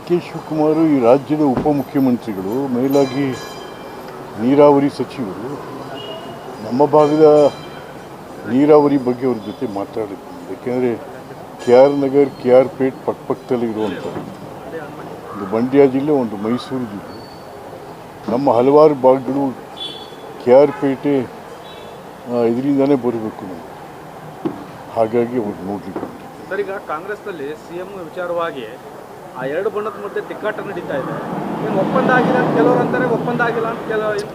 K Shivakumar ಈ ರಾಜ್ಯದ ಉಪಮುಖ್ಯಮಂತ್ರಿಗಳು, ಮೇಲಾಗಿ ನೀರಾವರಿ ಸಚಿವರು, ನಮ್ಮ ಭಾಗದ ನೀರಾವರಿ ಬಗ್ಗೆ ಅವ್ರ ಜೊತೆ ಮಾತಾಡಿದ್ವಿ. ಯಾಕೆಂದರೆ K R Nagar, K R Pet ಪಕ್ಕದಲ್ಲಿ ಇರುವಂಥದ್ದು. ಒಂದು ಮಂಡ್ಯ ಜಿಲ್ಲೆ, ಒಂದು ಮೈಸೂರು ಜಿಲ್ಲೆ. ನಮ್ಮ ಹಲವಾರು ಭಾಗಗಳು ಕೆ ಆರ್ ಪೇಟೆ ಇದರಿಂದನೇ ಬರಬೇಕು ನಾವು. ಹಾಗಾಗಿ ಅವ್ರು ನೋಡಲಿಕ್ಕೆ ಸರ್, ಈಗ ಕಾಂಗ್ರೆಸ್ನಲ್ಲಿ CM ವಿಚಾರವಾಗಿ ಆ ಎರಡು ಬಣ್ಣದ ಮಧ್ಯೆ ತಿಕ್ಕಾಟ ನಡೀತಾ ಇದೆ. ಏನು ಒಪ್ಪಂದ ಆಗಿಲ್ಲ ಅಂತ ಕೆಲವರು ಅಂತಾರೆ, ಒಪ್ಪಂದ ಆಗಿಲ್ಲ ಅಂತ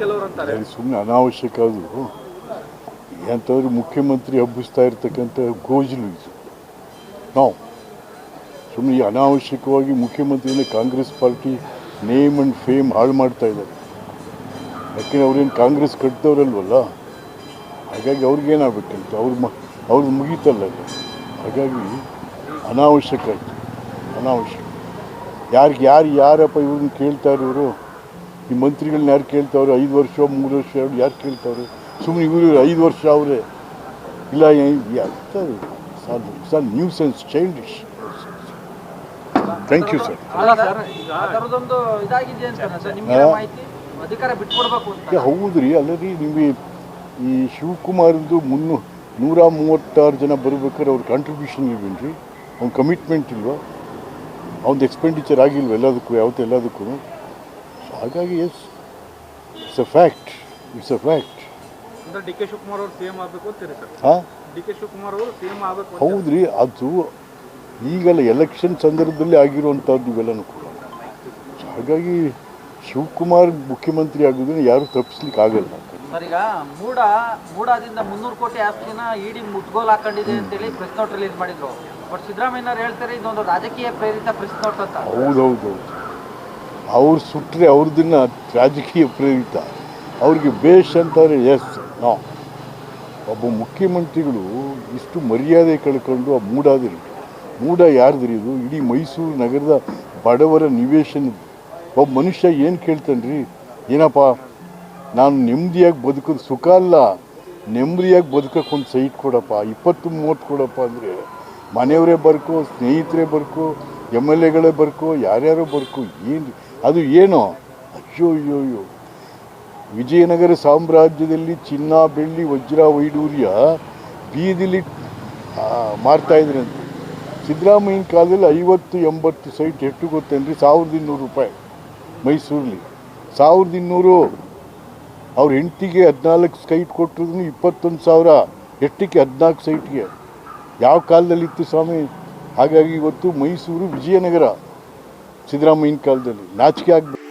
ಕೆಲವರು ಅಂತಾರೆ. ಸುಮ್ಮನೆ ಅನಾವಶ್ಯಕ. ಅದು ಎಂಥವ್ರು ಮುಖ್ಯಮಂತ್ರಿ ಹಬ್ಬಿಸ್ತಾ ಇರ್ತಕ್ಕಂಥ ಗೋಜಲು ಇದು. ನಾವು ಸುಮ್ಮನೆ ಈ ಅನಾವಶ್ಯಕವಾಗಿ ಮುಖ್ಯಮಂತ್ರಿನ Congress party name and fame ಹಾಳು ಮಾಡ್ತಾ ಇದ್ದಾರೆ. ಯಾಕೆಂದರೆ ಅವ್ರೇನು ಕಾಂಗ್ರೆಸ್ ಕಟ್ಟಿದವರಲ್ವಲ್ಲ, ಹಾಗಾಗಿ ಅವ್ರಿಗೇನಾಗಬೇಕಂತ ಅವ್ರದ್ದು ಮುಗೀತಲ್ಲ. ಹಾಗಾಗಿ ಅನಾವಶ್ಯಕ ಆಯಿತು, ಅನಾವಶ್ಯಕ. ಯಾರಪ್ಪ ಇವ್ರನ್ನ ಕೇಳ್ತಾರೆ? ಇವರು ಈ ಮಂತ್ರಿಗಳನ್ನ ಯಾರು ಕೇಳ್ತಾವ್ರೆ? 5 ವರ್ಷ 3 ವರ್ಷ ಯಾರು ಕೇಳ್ತಾವ್ರೆ? ಸುಮ್ಮನೆ ಇವರು 5 ವರ್ಷ ಅವರೇ ಇಲ್ಲ. Nuisance, childish. Thank you sir. ಹೌದ್ರಿ, ಅಲ್ಲರಿ ನಿಮಗೆ ಈ ಶಿವಕುಮಾರ್ದು 136 ಜನ ಬರ್ಬೇಕಾದ್ರೆ ಅವ್ರ ಕಾಂಟ್ರಿಬ್ಯೂಷನ್ ಇಲ್ವೇನ್ರಿ? ಅವ್ನ ಕಮಿಟ್ಮೆಂಟ್ ಇಲ್ವಾ? ಅವ್ನದ್ದು ಎಕ್ಸ್ಪೆಂಡಿಚರ್ ಆಗಿಲ್ವ ಎಲ್ಲದಕ್ಕೂ? ಹಾಗಾಗಿ it's a fact. D K Shivakumar ಅವರು CM ಆಗಬೇಕು ಅಂತೀರಿ ಸರ್? ಹಾಂ, ಡಿ ಕೆ ಶಿವಕುಮಾರ್ ಅವರು CM ಆಗಬೇಕು. ಹೌದ್ರಿ, ಅದು ಈಗೆಲ್ಲ ಎಲೆಕ್ಷನ್ ಸಂದರ್ಭದಲ್ಲಿ ಆಗಿರುವಂಥದ್ದು ಇವೆಲ್ಲನೂ ಕೂಡ. ಹಾಗಾಗಿ ಶಿವಕುಮಾರ್ ಮುಖ್ಯಮಂತ್ರಿ ಆಗೋದನ್ನು ಯಾರು ತಪ್ಪಿಸ್ಲಿಕ್ಕೆ ಆಗಲ್ಲ. ಸರ್, ಈಗ ಮೂಡಾದಿಂದ 300 ಕೋಟಿ ಆಸ್ತಿನ ಇಡಿ ಮುಟ್ಗೋಲ್ ಹಾಕೊಂಡಿದೆ ಅಂತೇಳಿ ಪ್ರೆಸ್ ನೋಟ್ ರಿಲೀಸ್ ಮಾಡಿದ್ರು. ಬಟ್ ಸಿದ್ದರಾಮಯ್ಯನವ್ರು ಹೇಳ್ತಾರೆ ಇದೊಂದು ರಾಜಕೀಯ ಪ್ರೇರಿತ ಪ್ರೆಸ್ ನೋಟ್ ಅಂತ. ಹೌದೌದು, ಅವ್ರು ಸುಟ್ಟರೆ ಅವ್ರದನ್ನ ರಾಜಕೀಯ ಪ್ರೇರಿತ, ಅವ್ರಿಗೆ ಬೇಷ್ ಅಂತಾರೆ. ಎಸ್, ನೋ, ಒಬ್ಬ ಮುಖ್ಯಮಂತ್ರಿಗಳು ಇಷ್ಟು ಮರ್ಯಾದೆ ಕಳ್ಕೊಂಡು ಆ ಮೂಡ ಯಾರ್ದ್ರಿ? ಇದು ಇಡೀ ಮೈಸೂರು ನಗರದ ಬಡವರ ನಿವೇಶನ. ಒಬ್ಬ ಮನುಷ್ಯ ಏನು ಕೇಳ್ತಾನ್ರಿ? ಏನಪ್ಪ, ನಾನು ನೆಮ್ಮದಿಯಾಗಿ ಬದುಕೋದು ಸುಖ ಅಲ್ಲ, ನೆಮ್ಮದಿಯಾಗಿ ಬದುಕೋಕೆ ಒಂದು ಸೈಟ್ ಕೊಡಪ್ಪ, 20-30 ಕೊಡಪ್ಪ ಅಂದರೆ ಮನೆಯವರೇ ಬರ್ಕೋ, ಸ್ನೇಹಿತರೇ ಬರ್ಕೋ, MLAಗಳೇ ಬರ್ಕೋ, ಯಾರ್ಯಾರೋ ಬರ್ಕೋ. ಅದು ಏನೋ? ಅಯ್ಯೋ, ವಿಜಯನಗರ ಸಾಮ್ರಾಜ್ಯದಲ್ಲಿ ಚಿನ್ನ, ಬೆಳ್ಳಿ, ವಜ್ರ, ವೈಡೂರ್ಯ ಬೀದಿಲಿ ಮಾರ್ತಾಯಿದ್ರಂತೆ. ಸಿದ್ದರಾಮಯ್ಯನ ಕಾಲದಲ್ಲಿ 50-80 ಸೈಟ್ ಎಷ್ಟು ಗೊತ್ತೇನ್ರಿ? 1200 ರೂಪಾಯಿ ಮೈಸೂರಲ್ಲಿ. 1200. ಅವ್ರ ಹೆಂಡತಿಗೆ 14 ಸೈಟ್ ಕೊಟ್ಟರು 21,000. ಎಷ್ಟಕ್ಕೆ? 14 ಸೈಟ್ಗೆ. ಯಾವ ಕಾಲದಲ್ಲಿತ್ತು ಸ್ವಾಮಿ? ಹಾಗಾಗಿ ಇವತ್ತು ಮೈಸೂರು ವಿಜಯನಗರ ಸಿದ್ದರಾಮಯ್ಯನ ಕಾಲದಲ್ಲಿ ನಾಚಿಕೆ ಆಗಬೇಕು.